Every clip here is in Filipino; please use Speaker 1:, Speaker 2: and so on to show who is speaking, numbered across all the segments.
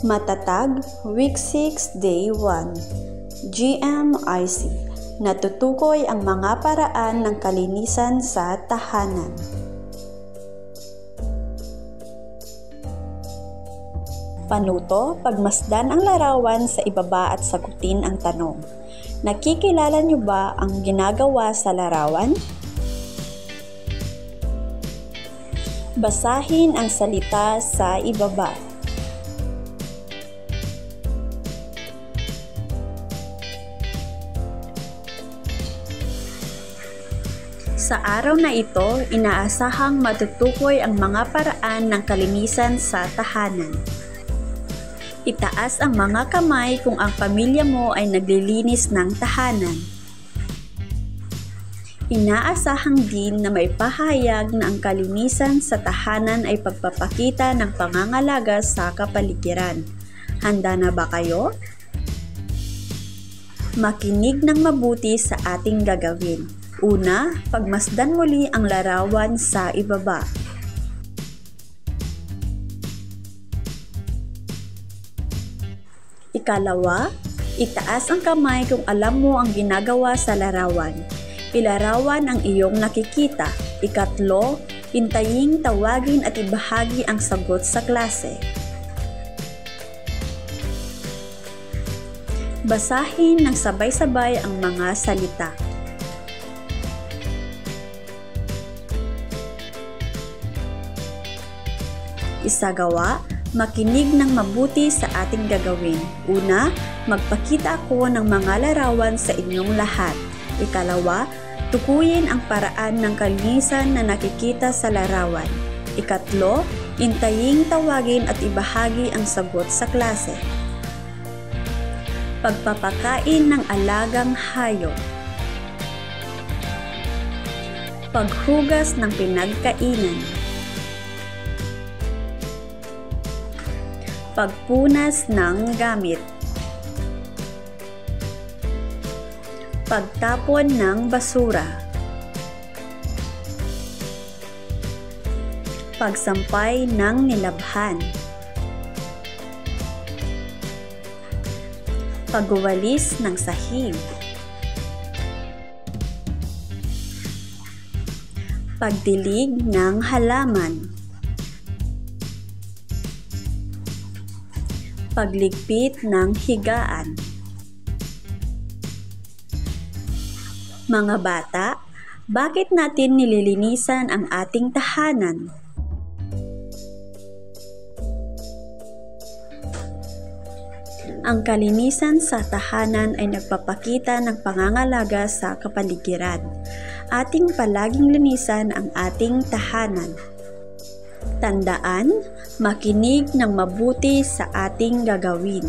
Speaker 1: Matatag, Week 6, Day 1. GMIC. Natutukoy ang mga paraan ng kalinisan sa tahanan. Panuto, pagmasdan ang larawan sa ibaba at sagutin ang tanong. Nakikilala niyo ba ang ginagawa sa larawan? Basahin ang salita sa ibaba. Sa araw na ito, inaasahang matutukoy ang mga paraan ng kalinisan sa tahanan. Itaas ang mga kamay kung ang pamilya mo ay naglilinis ng tahanan. Inaasahang din na may pahayag na ang kalinisan sa tahanan ay pagpapakita ng pangangalaga sa kapaligiran. Handa na ba kayo? Makinig ng mabuti sa ating gagawin. Una, pagmasdan muli ang larawan sa ibaba. Ikalawa, itaas ang kamay kung alam mo ang ginagawa sa larawan. Ilarawan ang iyong nakikita. Ikatlo, hintaying tawagin at ibahagi ang sagot sa klase. Basahin ng sabay-sabay ang mga salita. Isagawa, makinig ng mabuti sa ating gagawin. Una, magpakita ako ng mga larawan sa inyong lahat. Ikalawa, tukuyin ang paraan ng kalinisan na nakikita sa larawan. Ikatlo, intaying tawagin at ibahagi ang sagot sa klase. Pagpapakain ng alagang hayop. Paghugas ng pinagkainan. Pagpunas ng gamit. Pagtapon ng basura. Pagsampay ng nilabhan. Pagwawalis ng sahig. Pagdilig ng halaman. Pagligpit ng higaan. Mga bata, bakit natin nililinisan ang ating tahanan? Ang kalinisan sa tahanan ay nagpapakita ng pangangalaga sa kapaligiran. Ating palaging linisan ang ating tahanan. Tandaan, makinig ng mabuti sa ating gagawin.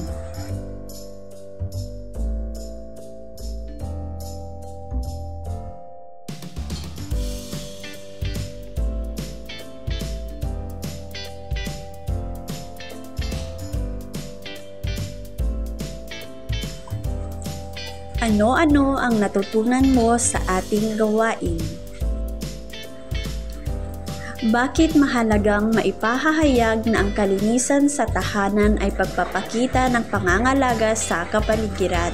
Speaker 1: Ano-ano ang natutunan mo sa ating gawain? Bakit mahalagang maipahahayag na ang kalinisan sa tahanan ay pagpapakita ng pangangalaga sa kapaligiran?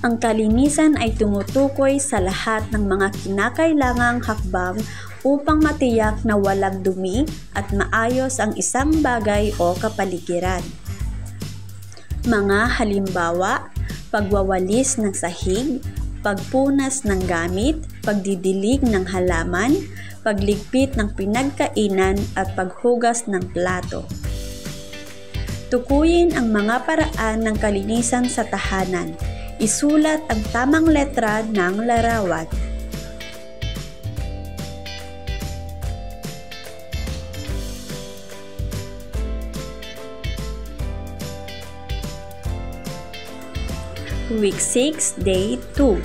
Speaker 1: Ang kalinisan ay tumutukoy sa lahat ng mga kinakailangang hakbang upang matiyak na walang dumi at maayos ang isang bagay o kapaligiran. Mga halimbawa, pagwawalis ng sahig, pagpunas ng gamit, pagdidilig ng halaman, pagligpit ng pinagkainan at paghugas ng plato. Tukuyin ang mga paraan ng kalinisan sa tahanan. Isulat ang tamang letra ng larawan. Week 6, Day 2.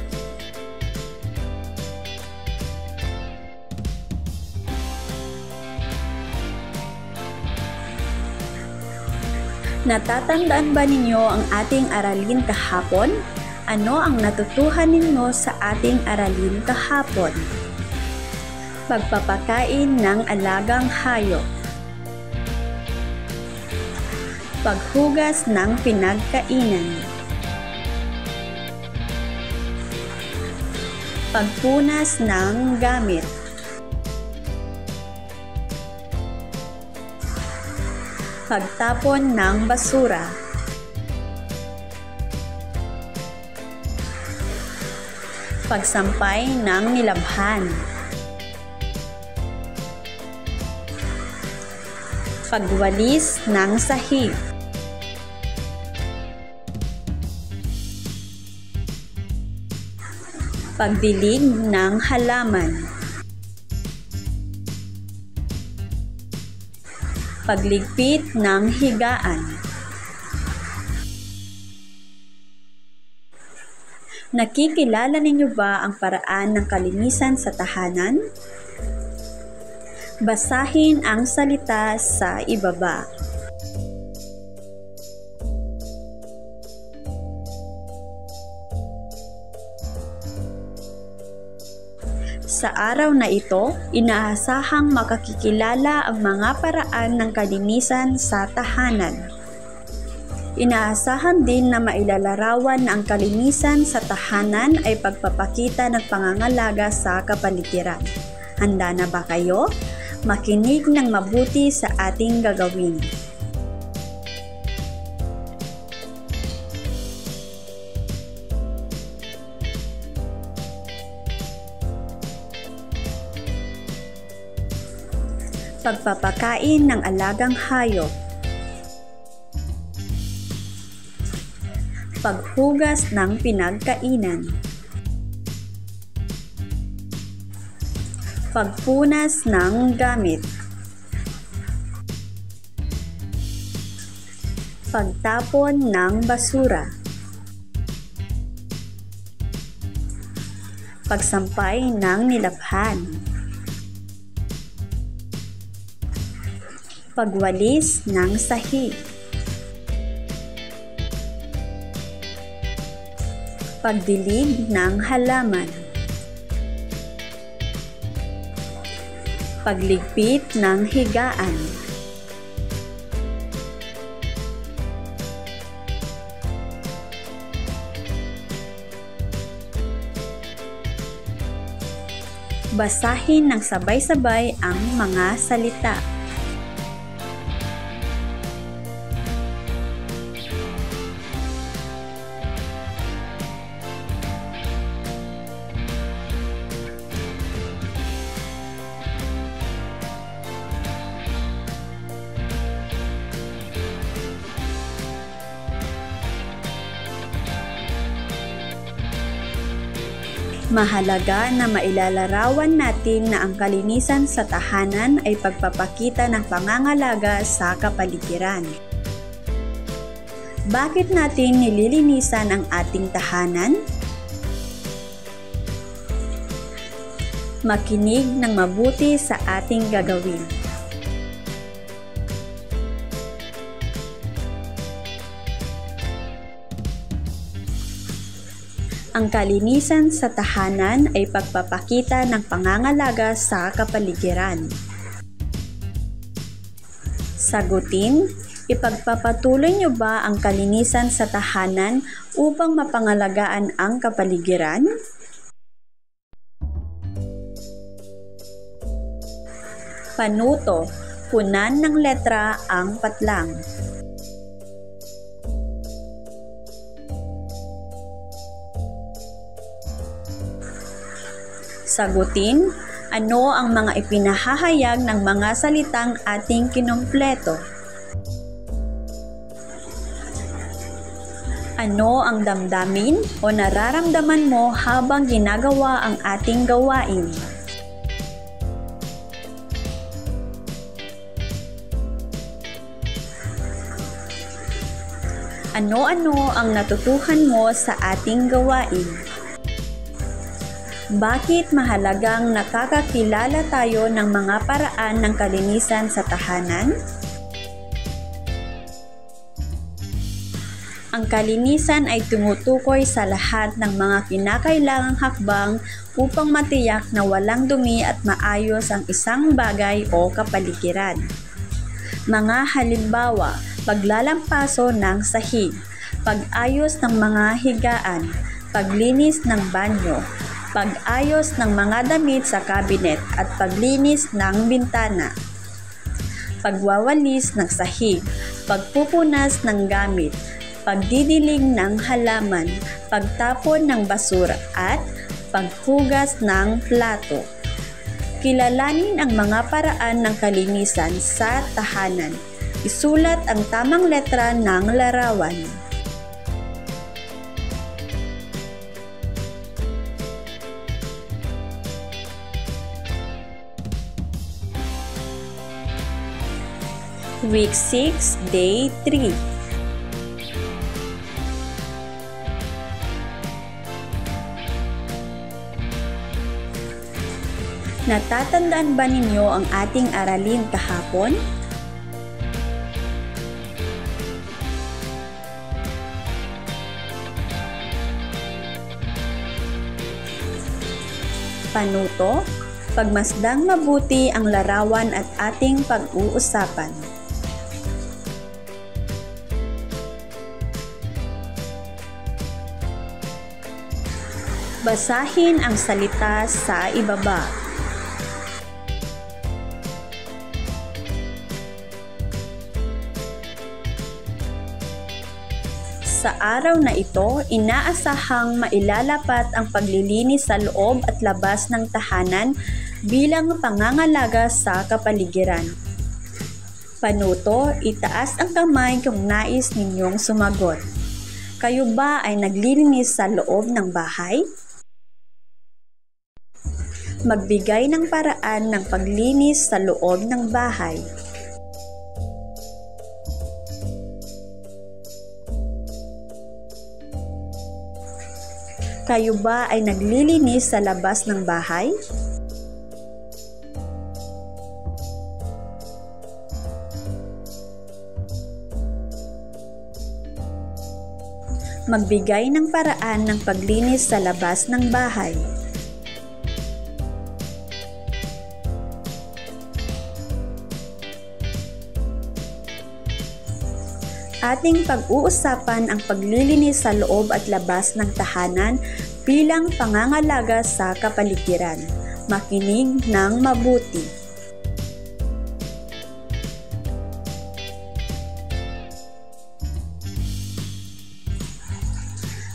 Speaker 1: Natatandaan ba ninyo ang ating aralin kahapon? Ano ang natutuhan ninyo sa ating aralin kahapon? Pagpapakain ng alagang hayop. Paghugas ng pinagkainan. Pagpunas ng gamit. Pagtapon ng basura. Pagsampay ng nilabhan. Pagwalis ng sahig. Pagdilig ng halaman. Pagligpit ng higaan. Nakikilala ninyo ba ang paraan ng kalinisan sa tahanan? Basahin ang salita sa ibaba. Sa araw na ito, inaasahang makakikilala ang mga paraan ng kalinisan sa tahanan. Inaasahan din na mailalarawan na ang kalinisan sa tahanan ay pagpapakita ng pangangalaga sa kapaligiran. Handa na ba kayo? Makinig ng mabuti sa ating gagawin. Pagpapakain ng alagang hayop. Paghugas ng pinagkainan. Pagpunas ng gamit. Pagtapon ng basura. Pagsampay ng nilabhan. Pagwalis ng sahig. Pagdilig ng halaman. Pagligpit ng higaan. Basahin ng sabay-sabay ang mga salita. Mahalaga na mailalarawan natin na ang kalinisan sa tahanan ay pagpapakita ng pangangalaga sa kapaligiran. Bakit natin nililinisan ang ating tahanan? Makinig ng mabuti sa ating gagawin. Ang kalinisan sa tahanan ay pagpapakita ng pangangalaga sa kapaligiran. Sagutin, ipagpapatuloy niyo ba ang kalinisan sa tahanan upang mapangalagaan ang kapaligiran? Panuto, punan ng letra ang patlang. Sagutin, ano ang mga ipinahahayag ng mga salitang ating kinumpleto? Ano ang damdamin o nararamdaman mo habang ginagawa ang ating gawain? Ano-ano ang natutuhan mo sa ating gawain? Bakit mahalagang nakakakilala tayo ng mga paraan ng kalinisan sa tahanan? Ang kalinisan ay tumutukoy sa lahat ng mga kinakailangang hakbang upang matiyak na walang dumi at maayos ang isang bagay o kapaligiran. Mga halimbawa, paglalampaso ng sahig, pag-ayos ng mga higaan, paglinis ng banyo, pag-ayos ng mga damit sa kabinet at paglinis ng bintana, pagwawalis ng sahig, pagpupunas ng gamit, pagdidilig ng halaman, pagtapon ng basura at paghugas ng plato. Kilalanin ang mga paraan ng kalinisan sa tahanan. Isulat ang tamang letra ng larawan. Week 6, Day 3. Natatandaan ba ninyo ang ating aralin kahapon? Panuto, pagmasdang mabuti ang larawan at ating pag-uusapan. Basahin ang salita sa ibaba. Sa araw na ito, inaasahang mailalapat ang paglilinis sa loob at labas ng tahanan bilang pangangalaga sa kapaligiran. Panuto, itaas ang kamay kung nais ninyong sumagot. Kayo ba ay naglilinis sa loob ng bahay? Magbigay ng paraan ng paglinis sa loob ng bahay. Kayo ba ay naglilinis sa labas ng bahay? Magbigay ng paraan ng paglinis sa labas ng bahay. Ating pag-uusapan ang paglilinis sa loob at labas ng tahanan bilang pangangalaga sa kapaligiran. Makinig ng mabuti.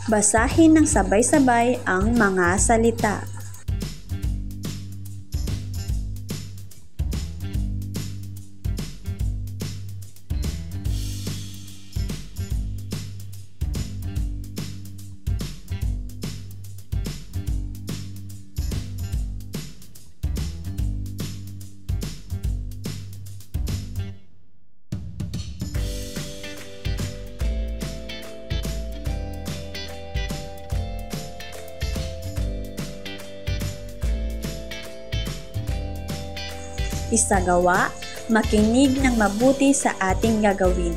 Speaker 1: Basahin ng sabay-sabay ang mga salita. Isagawa, makinig ng mabuti sa ating gagawin.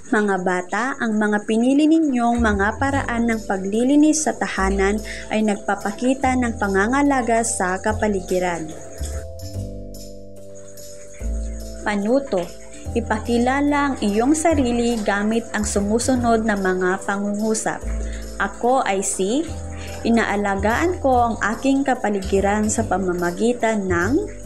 Speaker 1: Mga bata, ang mga pinili ninyong mga paraan ng paglilinis sa tahanan ay nagpapakita ng pangangalaga sa kapaligiran. Panuto. Ipakilala ang iyong sarili gamit ang sumusunod na mga pangungusap. Ako ay si, inaalagaan ko ang aking kapaligiran sa pamamagitan ng.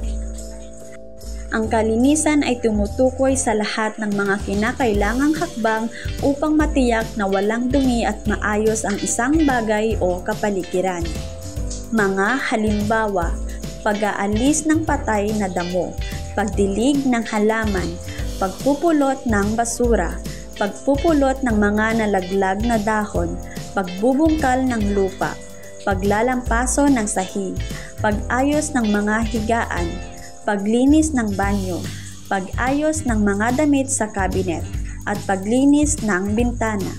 Speaker 1: Ang kalinisan ay tumutukoy sa lahat ng mga kinakailangang hakbang upang matiyak na walang dumi at maayos ang isang bagay o kapaligiran. Mga halimbawa, pag-aalis ng patay na damo, pagdilig ng halaman, pagpupulot ng basura, pagpupulot ng mga nalaglag na dahon, pagbubungkal ng lupa, paglalampaso ng sahig, pag-ayos ng mga higaan, paglinis ng banyo, pag-ayos ng mga damit sa kabinet, at paglinis ng bintana,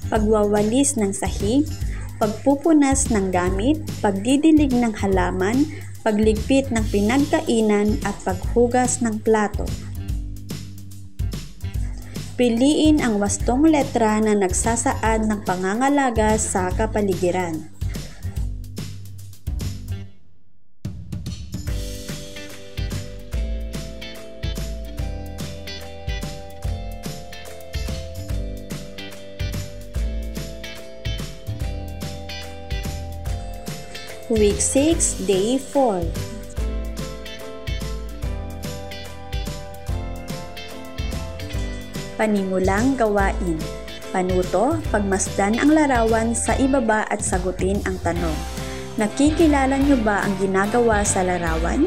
Speaker 1: pagwawalis ng sahig, pagpupunas ng gamit, pagdidilig ng halaman, pagligpit ng pinagkainan at paghugas ng plato. Piliin ang wastong letra na nagsasaad ng pangangalaga sa kapaligiran. Week 6, Day 4. Panimulang gawain. Panuto, pagmasdan ang larawan sa ibaba at sagutin ang tanong. Nakikilala niyo ba ang ginagawa sa larawan?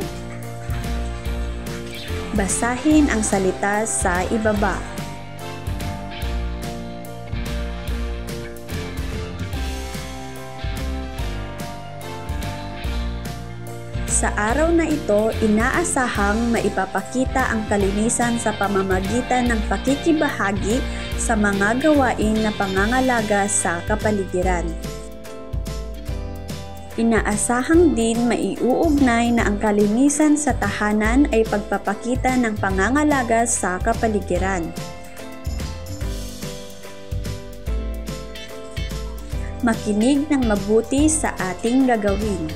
Speaker 1: Basahin ang salita sa ibaba. Sa araw na ito, inaasahang maipapakita ang kalinisan sa pamamagitan ng pakikibahagi sa mga gawain na pangangalaga sa kapaligiran. Inaasahang din maiuugnay na ang kalinisan sa tahanan ay pagpapakita ng pangangalaga sa kapaligiran. Makinig ng mabuti sa ating gagawin.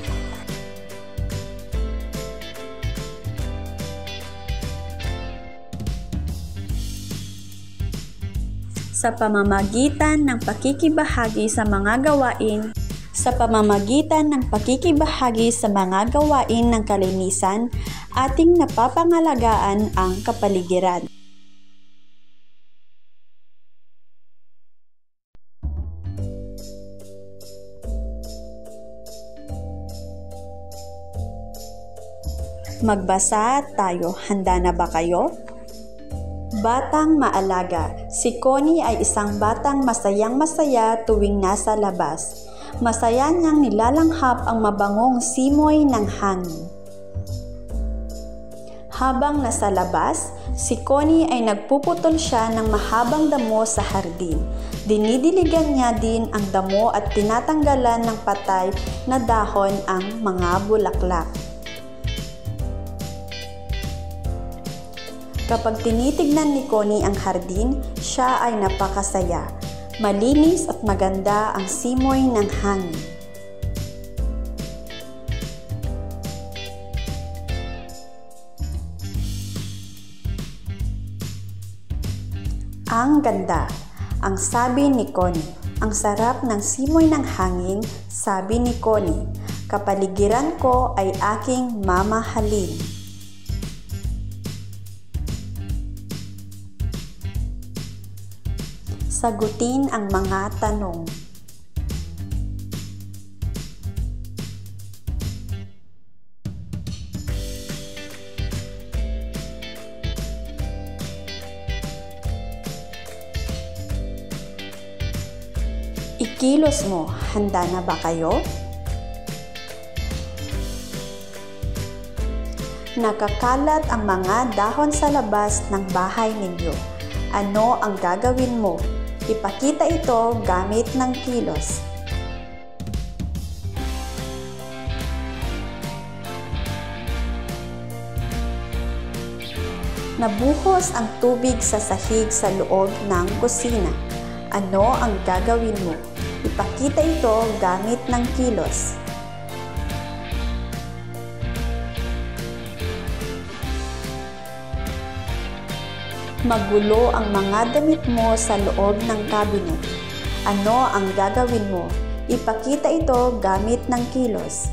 Speaker 1: Sa pamamagitan ng pakikibahagi sa mga gawain ng kalinisan, ating napapangalagaan ang kapaligiran. Magbasa tayo. Handa na ba kayo? Batang maalaga. Si Connie ay isang batang masayang-masaya tuwing nasa labas. Masaya niyang nilalanghap ang mabangong simoy ng hangin. Habang nasa labas, si Connie ay nagpuputol siya ng mahabang damo sa hardin. Dinidiligan niya din ang damo at tinatanggalan ng patay na dahon ang mga bulaklak. Kapag tinitignan ni Connie ang hardin, siya ay napakasaya. Malinis at maganda ang simoy ng hangin. Ang ganda, ang sabi ni Connie. Ang sarap ng simoy ng hangin, sabi ni Connie. Kapaligiran ko ay aking mamahalin. Sagutin ang mga tanong. Ikilos mo, handa na ba kayo? Nakakalat ang mga dahon sa labas ng bahay ninyo. Ano ang gagawin mo? Ipakita ito gamit ng kilos. Nabuhos ang tubig sa sahig sa loob ng kusina. Ano ang gagawin mo? Ipakita ito gamit ng kilos. Magulo ang mga damit mo sa loob ng cabinet. Ano ang gagawin mo? Ipakita ito gamit ng kilos.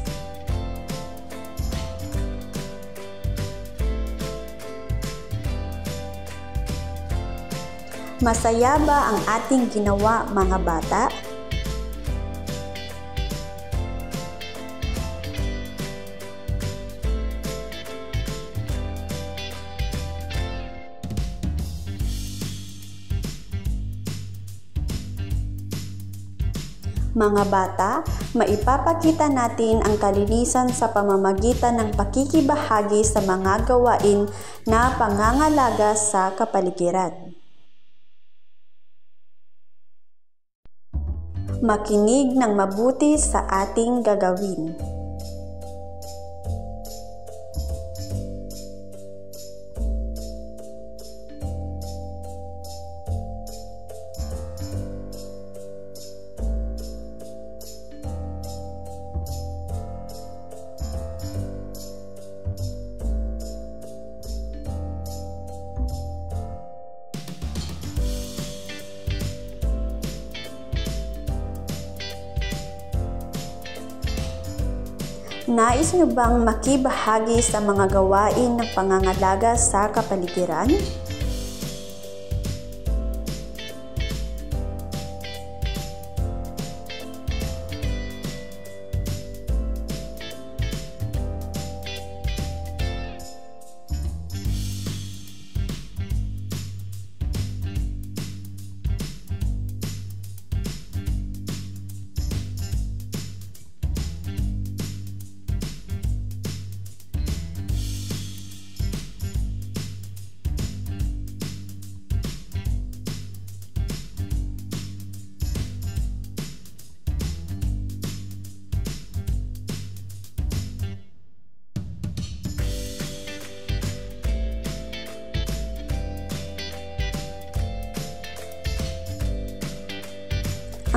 Speaker 1: Masaya ba ang ating ginawa, mga bata? Mga bata, maipapakita natin ang kalinisan sa pamamagitan ng pakikibahagi sa mga gawain na pangangalaga sa kapaligiran. Makinig ng mabuti sa ating gagawin. Nais niyo bang makibahagi sa mga gawain ng pangangalaga sa kapaligiran?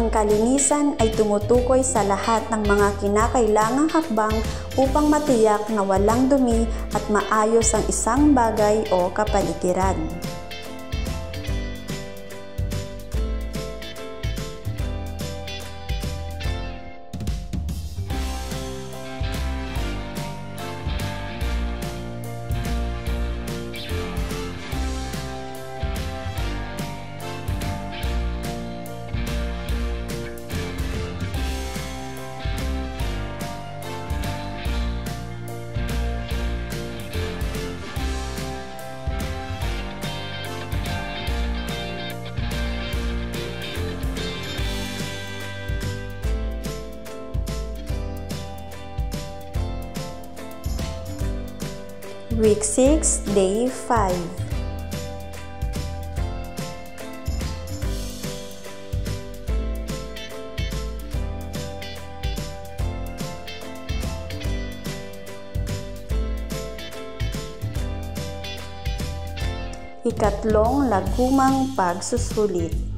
Speaker 1: Ang kalinisan ay tumutukoy sa lahat ng mga kinakailangang hakbang upang matiyak na walang dumi at maayos ang isang bagay o kapaligiran. Week 6, Day 5. Ikatlong lagumang pagsusulit.